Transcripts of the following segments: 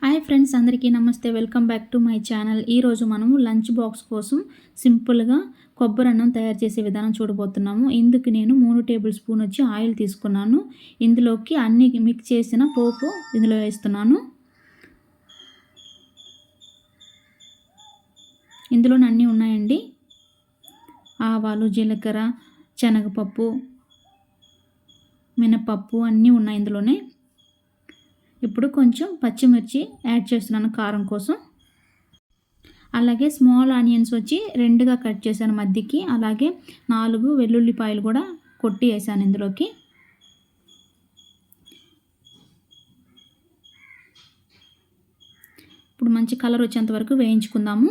Hi friends, అందరికీ నమస్తే. Welcome back to my channel. ఈరోజు మనము లంచ్ బాక్స్ కోసం సింపుల్గా కొబ్బరి అన్నం తయారు చేసే విధానం చూడబోతున్నాము. ఇందుకు నేను 3 టేబుల్ స్పూన్ వచ్చి ఆయిల్ తీసుకున్నాను. ఇందులోకి అన్ని మిక్స్ చేసిన పోపు ఇందులో వేస్తున్నాను. ఇందులోనే అన్నీ ఉన్నాయండి. ఆవాలు, జీలకర్ర, శనగపప్పు, మినపప్పు అన్నీ ఉన్నాయి ఇందులోనే. ఇప్పుడు కొంచెం పచ్చిమిర్చి యాడ్ చేస్తున్నాను కారం కోసం. అలాగే స్మాల్ ఆనియన్స్ వచ్చి 2గా కట్ చేశాను మధ్యకి. అలాగే 4 వెల్లుల్లిపాయలు కూడా కొట్టి వేసాను ఇందులోకి. ఇప్పుడు మంచి కలర్ వచ్చేంత వరకు వేయించుకుందాము.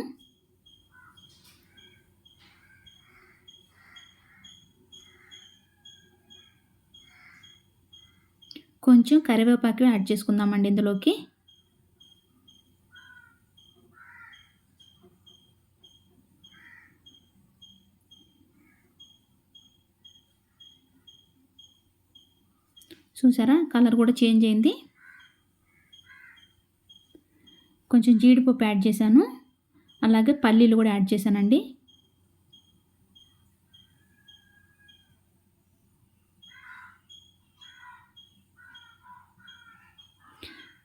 కొంచెం కరివేపాకు యాడ్ చేసుకుందామండి ఇందులోకి. చూసారా, కలర్ కూడా చేంజ్ అయింది. కొంచెం జీడిపప్పు యాడ్ చేశాను. అలాగే పల్లీలు కూడా యాడ్ చేశానండి.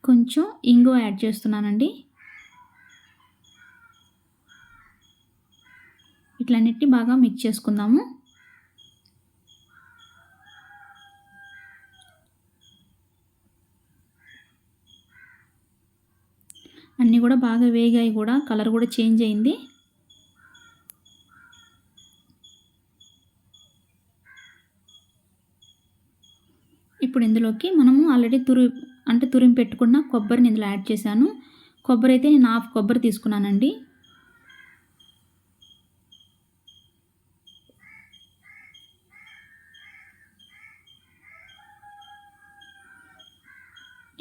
కొంచెం ఇంగువ యాడ్ చేస్తున్నానండి. ఇట్లన్నిటిని బాగా మిక్స్ చేసుకుందాము. అన్నీ కూడా బాగా వేగాయి కూడా, కలర్ కూడా చేంజ్ అయింది. ఇప్పుడు ఇందులోకి మనము ఆల్రెడీ తురిమి పెట్టుకున్న కొబ్బరిని ఇందులో యాడ్ చేశాను. కొబ్బరి అయితే నేను హాఫ్ కొబ్బరి తీసుకున్నానండి.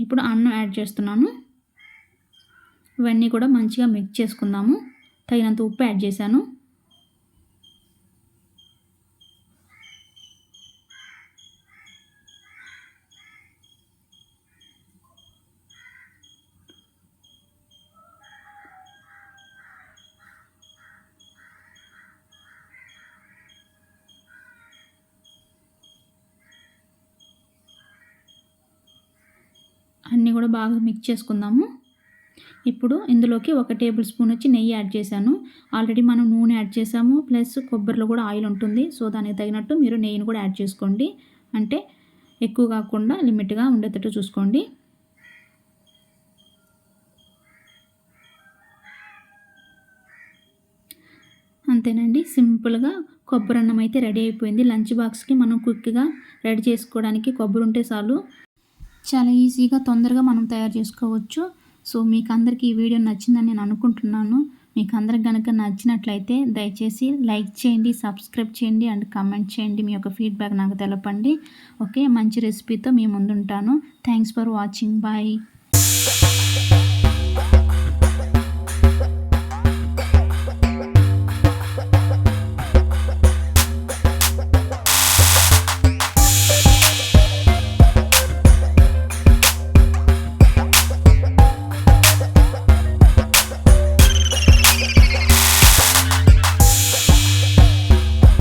ఇప్పుడు అన్నం యాడ్ చేస్తున్నాను. ఇవన్నీ కూడా మంచిగా మిక్స్ చేసుకుందాము. తగినంత ఉప్పు యాడ్ చేశాను. అన్నీ కూడా బాగా మిక్స్ చేసుకుందాము. ఇప్పుడు ఇందులోకి 1 టేబుల్ స్పూన్ వచ్చి నెయ్యి యాడ్ చేశాను. ఆల్రెడీ మనం నూనె యాడ్ చేసాము, ప్లస్ కొబ్బరిలో కూడా ఆయిల్ ఉంటుంది. సో దానికి తగినట్టు మీరు నెయ్యిని కూడా యాడ్ చేసుకోండి. అంటే ఎక్కువ కాకుండా లిమిట్గా ఉండేటట్టు చూసుకోండి. అంతేనండి, సింపుల్గా కొబ్బరి అన్నం అయితే రెడీ అయిపోయింది. లంచ్ బాక్స్కి మనం క్విక్గా రెడీ చేసుకోవడానికి కొబ్బరి ఉంటే చాలు. చాలా ఈజీగా తొందరగా మనం తయారు చేసుకోవచ్చు. సో మీకు అందరికీ ఈ వీడియో నచ్చిందని నేను అనుకుంటున్నాను. మీకు అందరికి కనుక నచ్చినట్లయితే దయచేసి లైక్ చేయండి, సబ్స్క్రైబ్ చేయండి అండ్ కామెంట్ చేయండి. మీ యొక్క ఫీడ్బ్యాక్ నాకు తెలపండి. ఓకే, మంచి రెసిపీతో మీ ముందుంటాను. Thanks for watching. బాయ్.